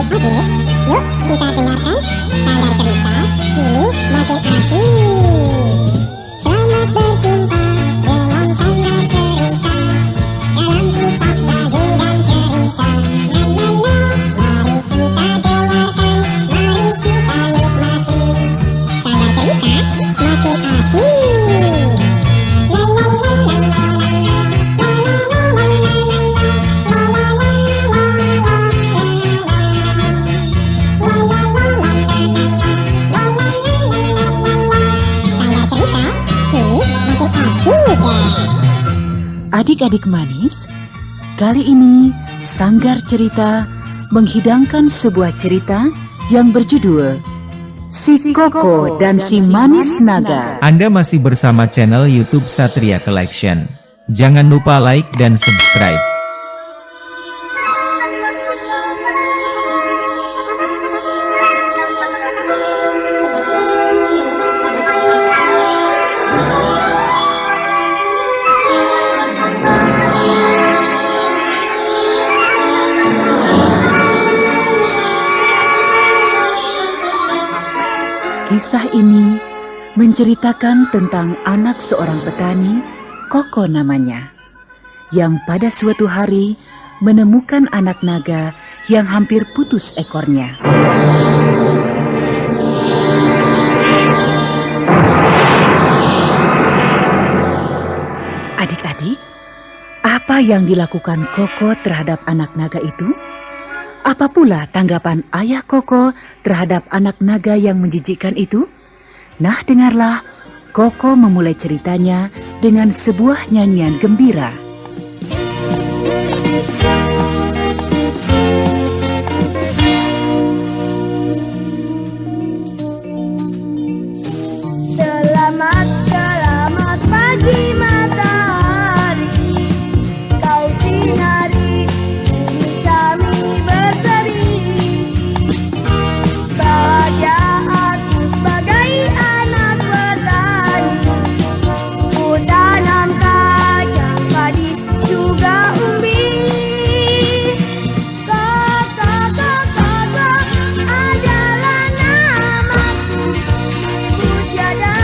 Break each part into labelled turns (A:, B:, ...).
A: Oke, yuk kita dengarkan Sanggar Cerita kini makin asik. Selamat berjumpa dengan Sanggar Cerita dalam kisah lagu dan cerita. Mari kita dengarkan, mari kita nikmati. Sanggar Cerita makin asik.
B: Adik-adik manis, kali ini Sanggar Cerita menghidangkan sebuah cerita yang berjudul Si Koko dan Si Manis Naga.
C: Anda masih bersama channel YouTube Satria Collection. Jangan lupa like dan subscribe.
B: Kisah ini menceritakan tentang anak seorang petani, Koko namanya, yang pada suatu hari menemukan anak naga yang hampir putus ekornya. Adik-adik, apa yang dilakukan Koko terhadap anak naga itu? Apa pula tanggapan ayah Koko terhadap anak naga yang menjijikkan itu? Nah, dengarlah, Koko memulai ceritanya dengan sebuah nyanyian gembira.
D: Selamat pagi matahari, kau sinari bumi kami berseri. Bahagia aku sebagai anak petani, ku tanam kacang, padi, juga umbi. Koko adalah namaku, ibu tiada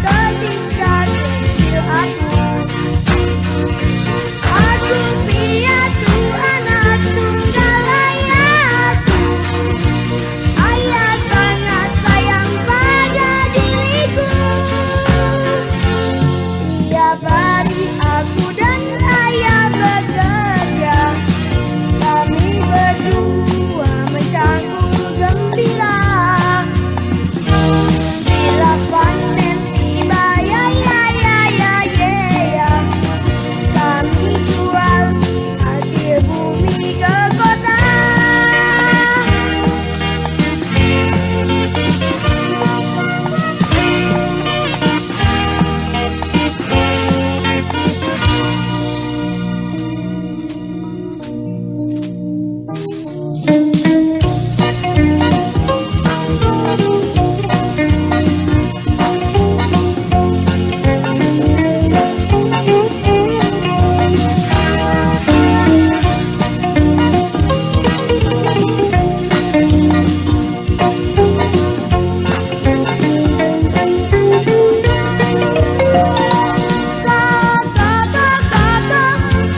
D: ketika kecil aku. Aku piatu anak tunggal ayahku, ayah sangat sayang pada diriku. Tiap hari aku dan ayah bekerja, kami berdua mencangkul gembira. Bila panen tiba, ya, kami jual hasil bumi ke kota.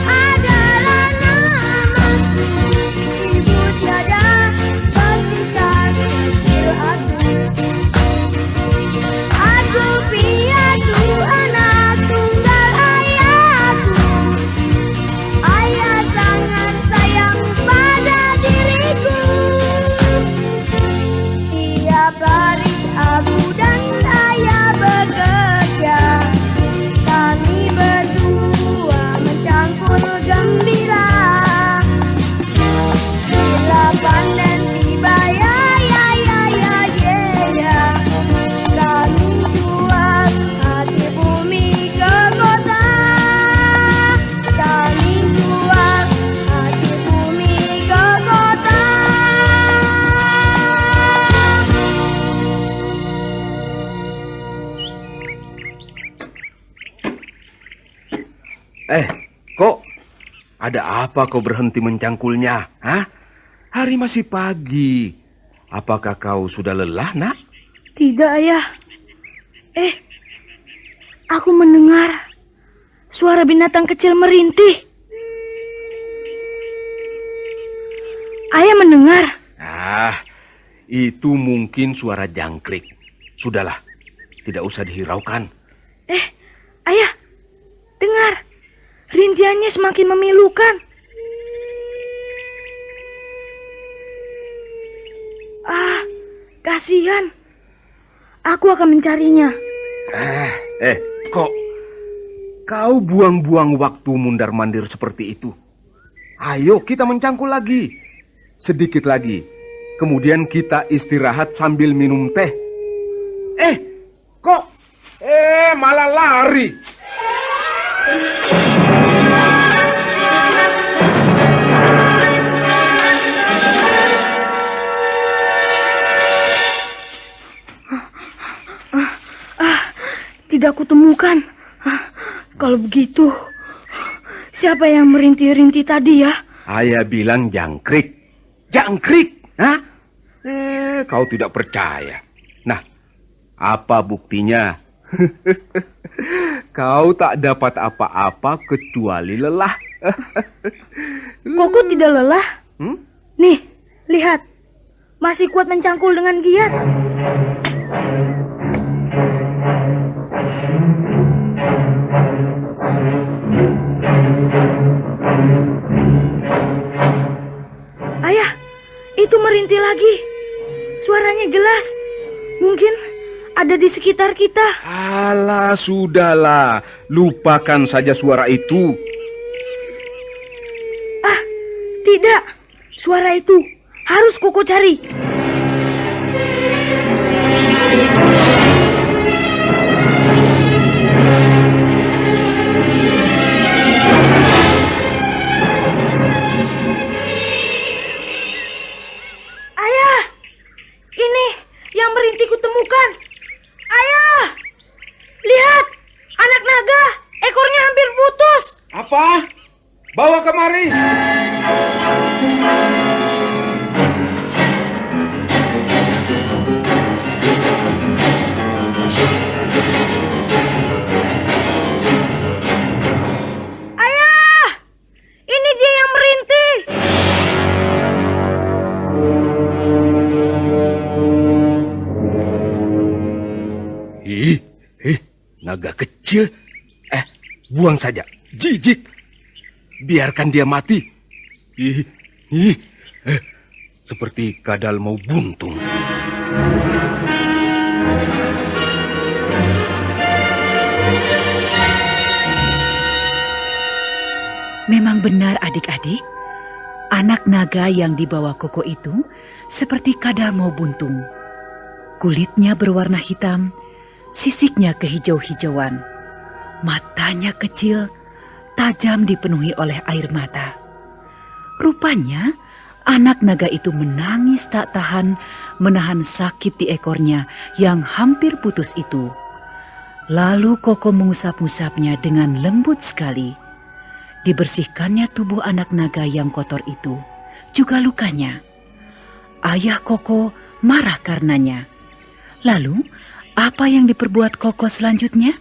D: Adalah namaku, ibu tiada ketika kecil aku. Aku piatu anak tunggal ayahku, ayah sangat sayang pada diriku. Tiap hari aku dan ayah bekerja, kami berdua mencangkul gembira. Bila panen tiba, ya, kami jual hasil bumi ke kota. Kami jual hasil bumi ke kota.
E: Kok ada apa kau berhenti mencangkulnya? Hah? Hari masih pagi. Apakah kau sudah lelah, nak?
D: Tidak, Ayah. Aku mendengar suara binatang kecil merintih. Ayah mendengar?
E: Itu mungkin suara jangkrik. Sudahlah, tidak usah dihiraukan.
D: Ayah, dengar. Rintiannya semakin memilukan. Kasihan. Aku akan mencarinya.
E: Kok kau buang-buang waktu mundar-mandir seperti itu? Ayo kita mencangkul lagi. Sedikit lagi. Kemudian kita istirahat sambil minum teh. Kok malah lari?
D: Tidak kutemukan. Kalau begitu, siapa yang merintih-rintih tadi ya?
E: Ayah bilang jangkrik. Jangkrik? Hah? Kau tidak percaya. Nah, apa buktinya? Kau tak dapat apa-apa kecuali lelah.
D: Koko tidak lelah? Nih, lihat. Masih kuat mencangkul dengan giat. Ayah, itu merintih lagi. Suaranya jelas. Mungkin ada di sekitar kita.
E: Alah, sudahlah. Lupakan saja suara itu.
D: Tidak. Suara itu harus Koko cari.
E: Bawa kemari.
D: Ayah, ini dia yang merintih.
E: Naga kecil. Buang saja. Jijik. Biarkan dia mati. Seperti kadal mau buntung.
B: Memang benar adik-adik, anak naga yang dibawa Koko itu seperti kadal mau buntung. Kulitnya berwarna hitam, sisiknya kehijau-hijauan. Matanya kecil, tajam dipenuhi oleh air mata. Rupanya anak naga itu menangis tak tahan menahan sakit di ekornya yang hampir putus itu. Lalu Koko mengusap-usapnya dengan lembut sekali. Dibersihkannya tubuh anak naga yang kotor itu, juga lukanya. Ayah Koko marah karenanya. Lalu, apa yang diperbuat Koko selanjutnya?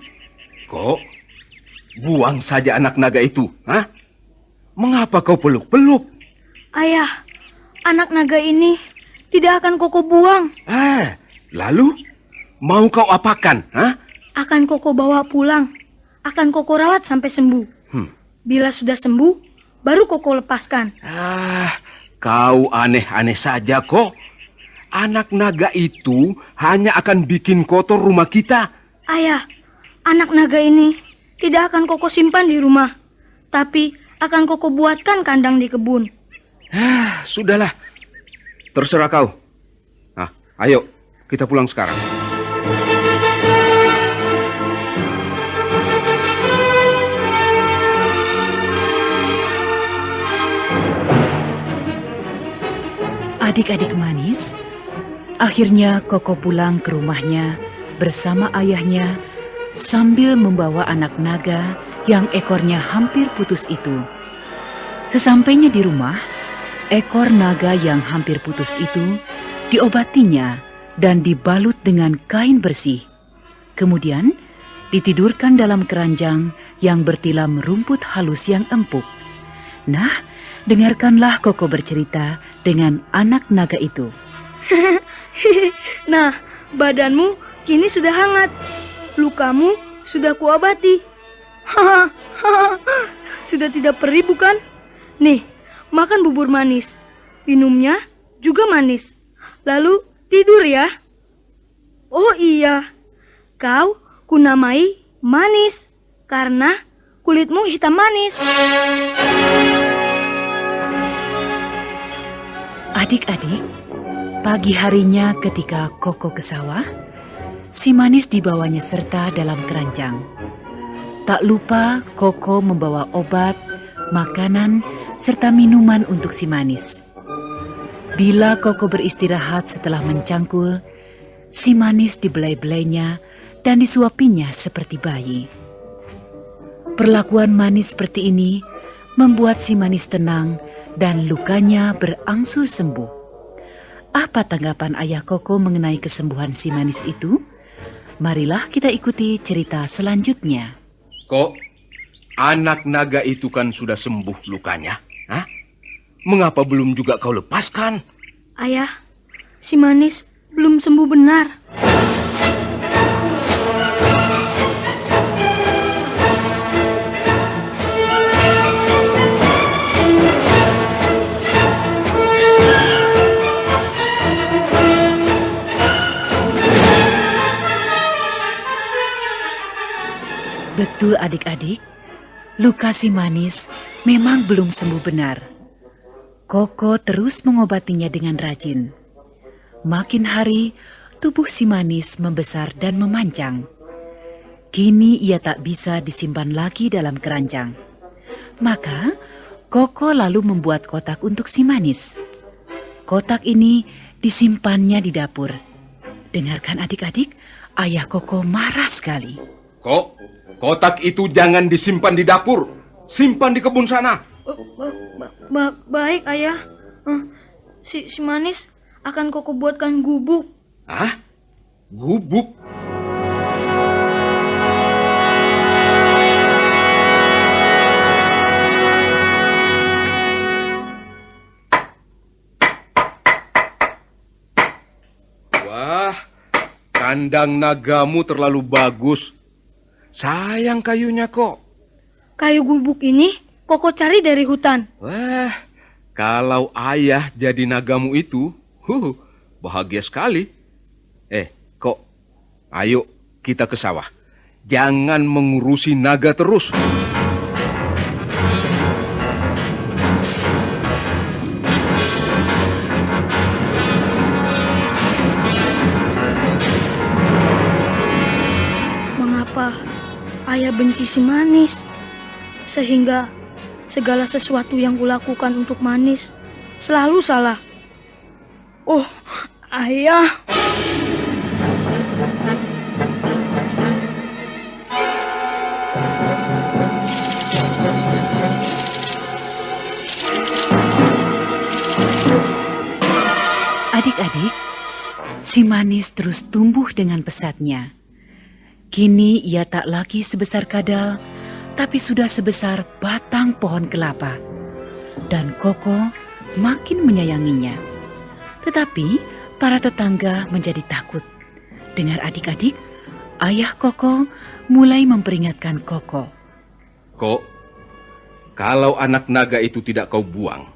E: Kok, buang saja anak naga itu, hah? Mengapa kau peluk-peluk?
D: Ayah, anak naga ini tidak akan Koko buang.
E: Lalu mau kau apakan, hah?
D: Akan Koko bawa pulang. Akan Koko rawat sampai sembuh. Bila sudah sembuh, baru Koko lepaskan.
E: Kau aneh-aneh saja kok. Anak naga itu hanya akan bikin kotor rumah kita.
D: Ayah, anak naga ini tidak akan Koko simpan di rumah, tapi akan Koko buatkan kandang di kebun.
E: Sudahlah, terserah kau. Ayo, kita pulang sekarang.
B: Adik-adik manis, akhirnya Koko pulang ke rumahnya bersama ayahnya sambil membawa anak naga yang ekornya hampir putus itu. Sesampainya di rumah, ekor naga yang hampir putus itu diobatinya dan dibalut dengan kain bersih. Kemudian ditidurkan dalam keranjang yang bertilam rumput halus yang empuk. Nah, dengarkanlah Koko bercerita dengan anak naga itu.
D: Nah, badanmu kini sudah hangat. Lukamu sudah kuobati. Sudah tidak perih bukan? Nih, makan bubur manis. Minumnya juga manis. Lalu tidur ya. Oh iya, kau kunamai Manis karena kulitmu hitam manis.
B: Adik-adik, pagi harinya ketika Koko ke sawah, si Manis dibawanya serta dalam keranjang. Tak lupa Koko membawa obat, makanan, serta minuman untuk si Manis. Bila Koko beristirahat setelah mencangkul, si Manis dibelai-belainya dan disuapinya seperti bayi. Perlakuan Manis seperti ini membuat si Manis tenang dan lukanya berangsur sembuh. Apa tanggapan ayah Koko mengenai kesembuhan si Manis itu? Marilah kita ikuti cerita selanjutnya.
E: Kok anak naga itu kan sudah sembuh lukanya? Hah? Mengapa belum juga kau lepaskan?
D: Ayah, si Manis belum sembuh benar.
B: Betul adik-adik, luka si Manis memang belum sembuh benar. Koko terus mengobatinya dengan rajin. Makin hari, tubuh si Manis membesar dan memanjang. Kini ia tak bisa disimpan lagi dalam keranjang. Maka, Koko lalu membuat kotak untuk si Manis. Kotak ini disimpannya di dapur. Dengarkan adik-adik, ayah Koko marah sekali.
E: Kok kotak itu jangan disimpan di dapur, simpan di kebun sana.
D: Baik ayah. Si Manis akan Koko buatkan gubuk.
E: Hah? Gubuk? Wah, kandang nagamu terlalu bagus. Sayang kayunya kok.
D: Kayu gubuk ini Koko cari dari hutan.
E: Wah, kalau ayah jadi nagamu itu, bahagia sekali. Kok, ayo kita ke sawah. Jangan mengurusi naga terus.
D: Mengapa ayah benci si Manis? Sehingga segala sesuatu yang kulakukan untuk Manis selalu salah. Oh, ayah.
B: Adik-adik, si Manis terus tumbuh dengan pesatnya. Kini ia tak lagi sebesar kadal, tapi sudah sebesar batang pohon kelapa. Dan Koko makin menyayanginya. Tetapi para tetangga menjadi takut. Dengar adik-adik, ayah Koko mulai memperingatkan Koko.
E: Kok, kalau anak naga itu tidak kau buang,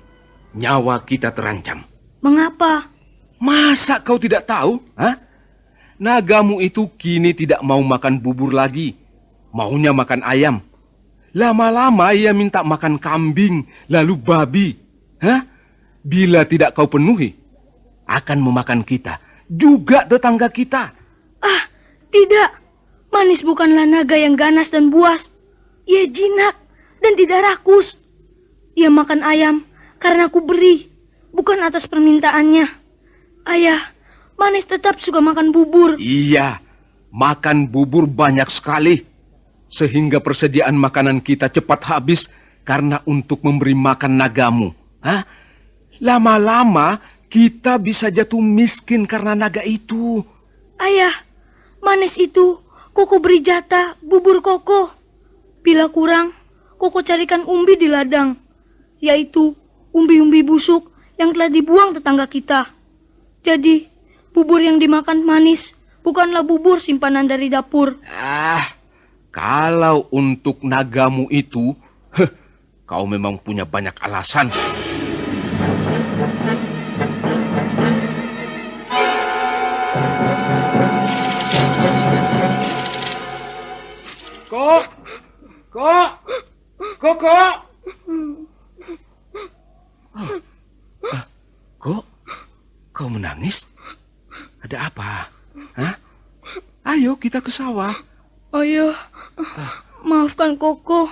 E: nyawa kita terancam.
D: Mengapa?
E: Masa kau tidak tahu? Hah? Nagamu itu kini tidak mau makan bubur lagi. Maunya makan ayam. Lama-lama ia minta makan kambing, lalu babi. Hah? Bila tidak kau penuhi, akan memakan kita, juga tetangga kita.
D: Ah, tidak. Manis bukanlah naga yang ganas dan buas. Ia jinak dan tidak rakus. Ia makan ayam karena aku beri, bukan atas permintaannya. Ayah, Manis tetap suka makan bubur.
E: Iya, makan bubur banyak sekali. Sehingga persediaan makanan kita cepat habis karena untuk memberi makan nagamu. Hah? Lama-lama kita bisa jatuh miskin karena naga itu.
D: Ayah, Manis itu Koko beri jatah bubur Koko. Bila kurang, Koko carikan umbi di ladang, yaitu umbi-umbi busuk yang telah dibuang tetangga kita. Jadi, bubur yang dimakan Manis bukanlah bubur simpanan dari dapur.
E: Kalau untuk nagamu itu, kau memang punya banyak alasan. Kok? Kau menangis? Ada apa? Hah? Ayo kita ke sawah.
D: Ayah, maafkan Koko.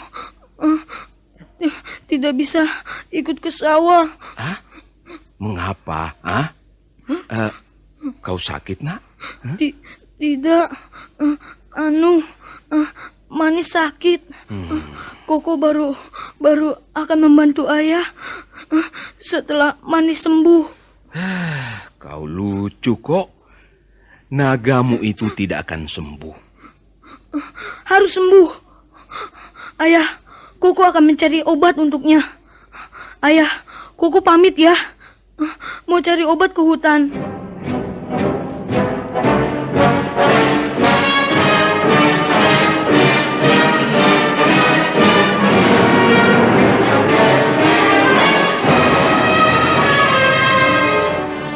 D: Tidak bisa ikut ke sawah.
E: Mengapa? Kau sakit, Nak?
D: Tidak. Manis sakit. Koko baru akan membantu ayah setelah Manis sembuh.
E: Kau lucu kok. Nagamu itu tidak akan sembuh.
D: Harus sembuh. Ayah, Koko akan mencari obat untuknya. Ayah, Koko pamit ya. Mau cari obat ke hutan.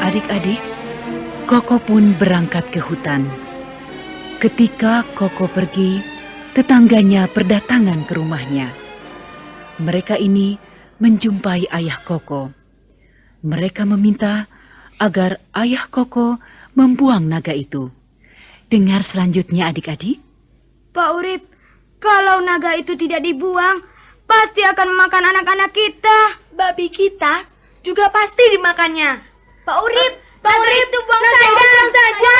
B: Adik-adik, Koko pun berangkat ke hutan. Ketika Koko pergi, tetangganya berdatangan ke rumahnya. Mereka ini menjumpai ayah Koko. Mereka meminta agar ayah Koko membuang naga itu. Dengar selanjutnya adik-adik.
F: Pak Urip, kalau naga itu tidak dibuang, pasti akan memakan anak-anak kita. Babi kita juga pasti dimakannya. Pak Urip, Pak Urip itu buang saja.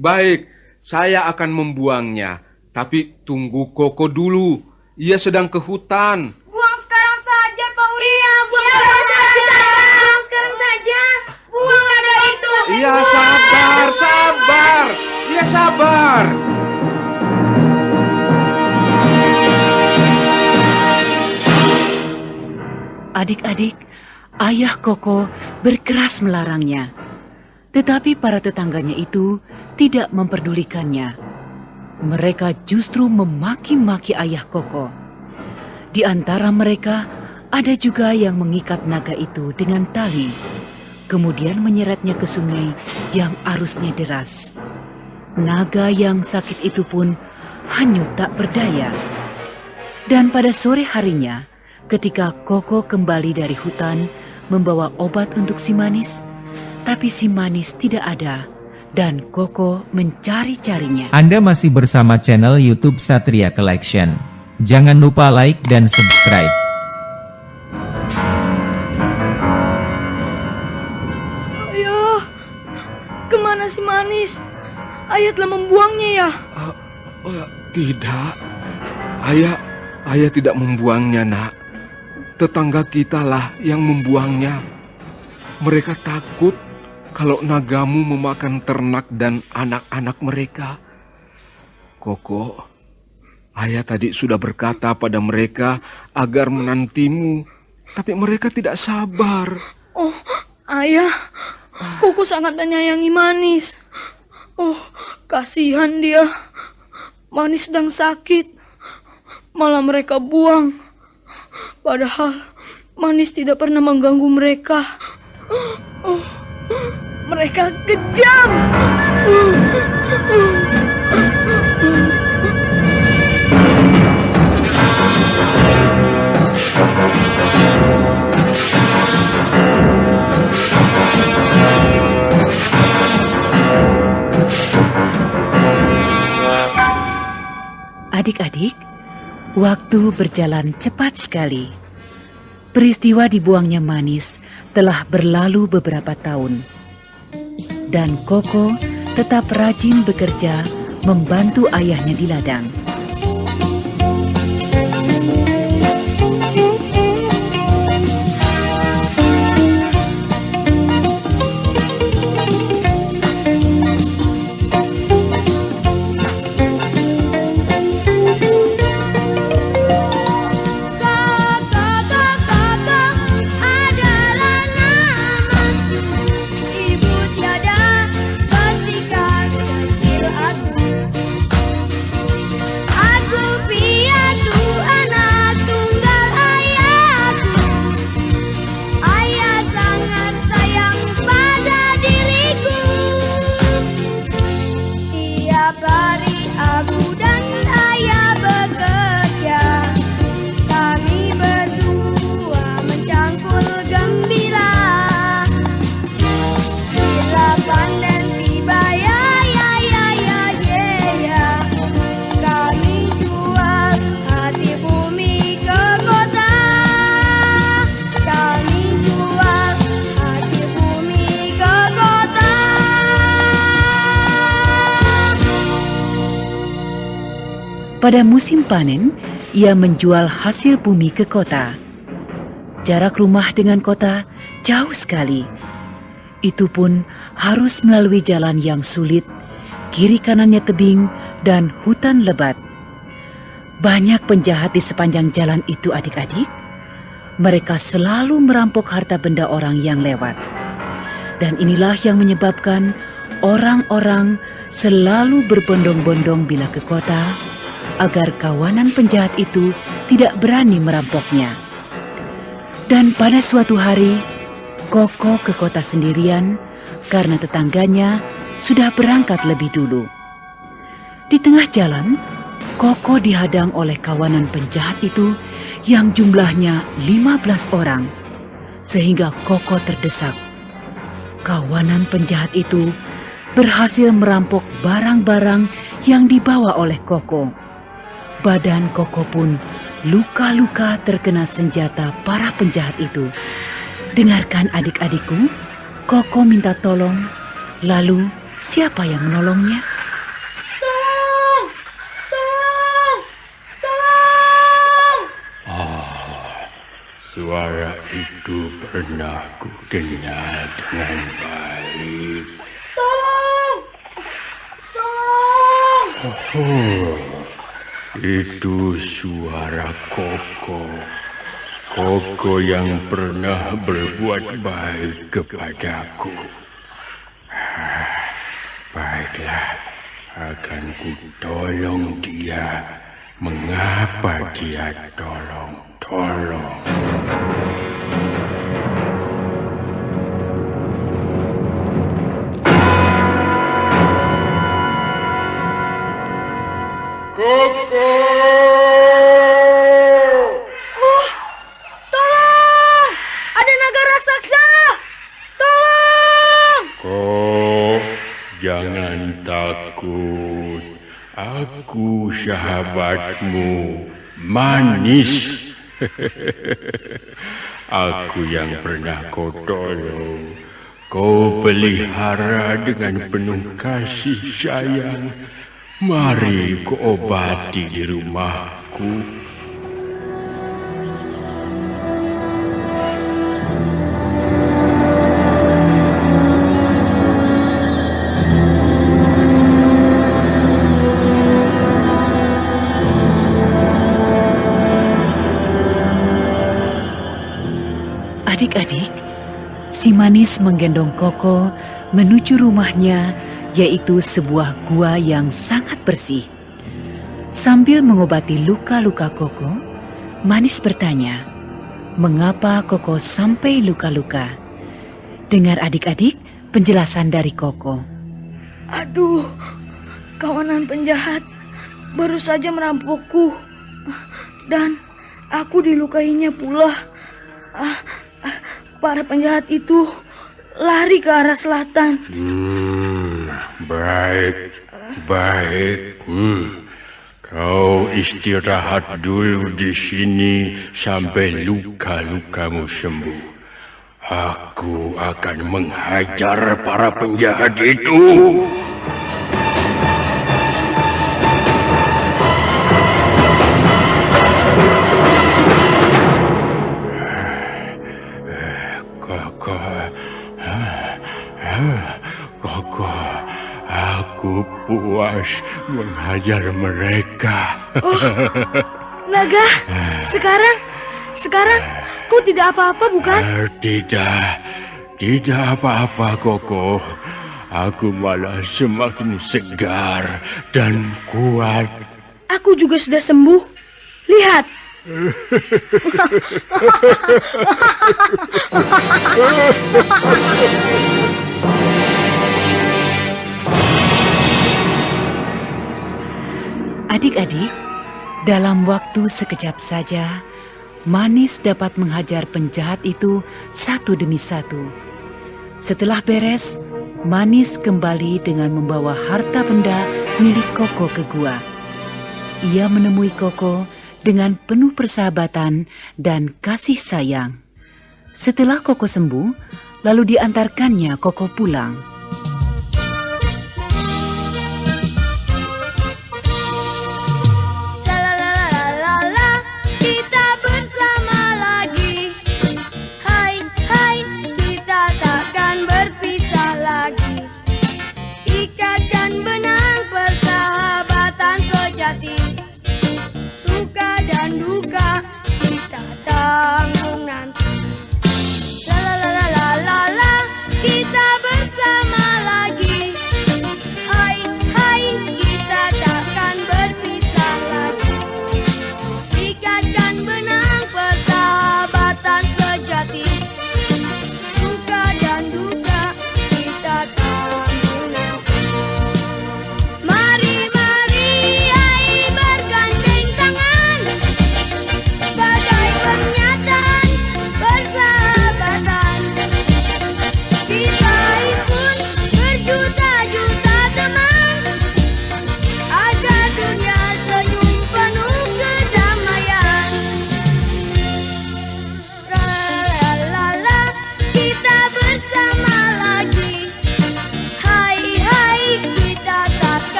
E: Baik. Saya akan membuangnya. Tapi tunggu Koko dulu. Ia sedang ke hutan.
F: Buang sekarang saja, Pak Urip. Iya, buang sekarang saja. Buang sekarang saja. Buang naga itu.
E: Iya, sabar. Iya, sabar.
B: Adik-adik, ayah Koko berkeras melarangnya. Tetapi para tetangganya itu tidak memperdulikannya. Mereka justru memaki-maki ayah Koko. Di antara mereka ada juga yang mengikat naga itu dengan tali, kemudian menyeretnya ke sungai yang arusnya deras. Naga yang sakit itu pun hanyut tak berdaya. Dan pada sore harinya, ketika Koko kembali dari hutan membawa obat untuk si Manis, tapi si Manis tidak ada dan Koko mencari-carinya.
C: Anda masih bersama channel YouTube Satria Collection. Jangan lupa like dan subscribe.
D: Ayah, kemana si Manis? Ayah telah membuangnya ya?
E: Tidak. Ayah tidak membuangnya, Nak. Tetangga kita lah yang membuangnya. Mereka takut kalau nagamu memakan ternak dan anak-anak mereka. Koko, ayah tadi sudah berkata pada mereka agar menantimu, tapi mereka tidak sabar.
D: Oh, ayah, Koko sangat menyayangi Manis. Oh, kasihan dia. Manis sedang sakit, malah mereka buang. Padahal Manis tidak pernah mengganggu mereka. Mereka kejam.
B: Adik-adik, waktu berjalan cepat sekali. Peristiwa dibuangnya Manis telah berlalu beberapa tahun. Dan Koko tetap rajin bekerja membantu ayahnya di ladang. Pada musim panen, ia menjual hasil bumi ke kota. Jarak rumah dengan kota jauh sekali. Itu pun harus melalui jalan yang sulit, kiri kanannya tebing dan hutan lebat. Banyak penjahat di sepanjang jalan itu, adik-adik. Mereka selalu merampok harta benda orang yang lewat. Dan inilah yang menyebabkan orang-orang selalu berbondong-bondong bila ke kota, agar kawanan penjahat itu tidak berani merampoknya. Dan pada suatu hari, Koko ke kota sendirian karena tetangganya sudah berangkat lebih dulu. Di tengah jalan, Koko dihadang oleh kawanan penjahat itu yang jumlahnya 15 orang, sehingga Koko terdesak. Kawanan penjahat itu berhasil merampok barang-barang yang dibawa oleh Koko. Badan Koko pun luka-luka terkena senjata para penjahat itu. Dengarkan adik-adikku, Koko minta tolong, lalu siapa yang menolongnya?
F: Tolong! Tolong! Tolong!
G: Suara itu pernah ku kenal dengan baik.
F: Tolong! Tolong!
G: Oh, itu suara Koko. Koko yang pernah berbuat baik kepadaku. Baiklah, akan ku tolong dia. Mengapa dia tolong? Koko!
F: Oh, tolong! Ada naga raksasa! Tolong!
G: Kok jangan takut. Aku sahabatmu, Manis. Aku yang pernah kau tolong. Kau pelihara dengan penuh kasih sayang. Mari kau obati di rumahku.
B: Adik-adik, si Manis menggendong Koko menuju rumahnya, yaitu sebuah gua yang sangat bersih. Sambil mengobati luka-luka Koko, Manis bertanya, mengapa Koko sampai luka-luka? Dengar adik-adik penjelasan dari Koko.
D: Aduh, kawanan penjahat baru saja merampokku. Dan aku dilukainya pula. Para penjahat itu lari ke arah selatan.
G: Baik. Kau istirahat dulu di sini sampai luka-lukamu sembuh. Aku akan menghajar para penjahat itu. Koko, aku puas menghajar mereka.
D: Oh, naga, sekarang kau tidak apa-apa bukan?
G: Tidak apa-apa, Koko. Aku malah semakin segar dan kuat.
D: Aku juga sudah sembuh. Lihat.
B: Adik-adik, dalam waktu sekejap saja, Manis dapat menghajar penjahat itu satu demi satu. Setelah beres, Manis kembali dengan membawa harta benda milik Koko ke gua. Ia menemui Koko dengan penuh persahabatan dan kasih sayang. Setelah Koko sembuh, lalu diantarkannya Koko pulang.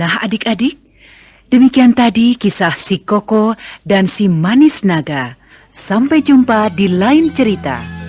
B: Nah adik-adik, demikian tadi kisah si Koko dan si manis naga. Sampai jumpa di lain cerita.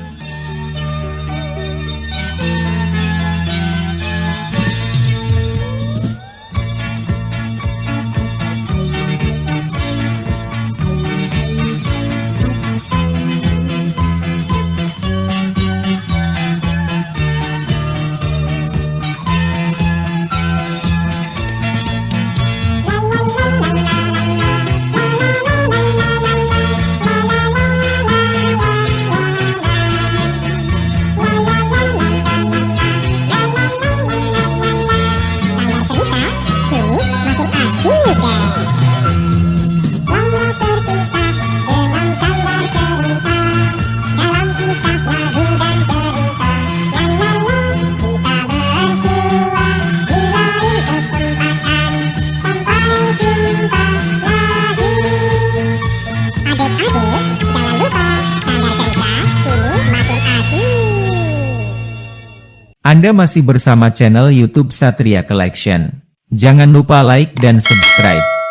C: Anda masih bersama channel YouTube Satria Collection. Jangan lupa like dan subscribe.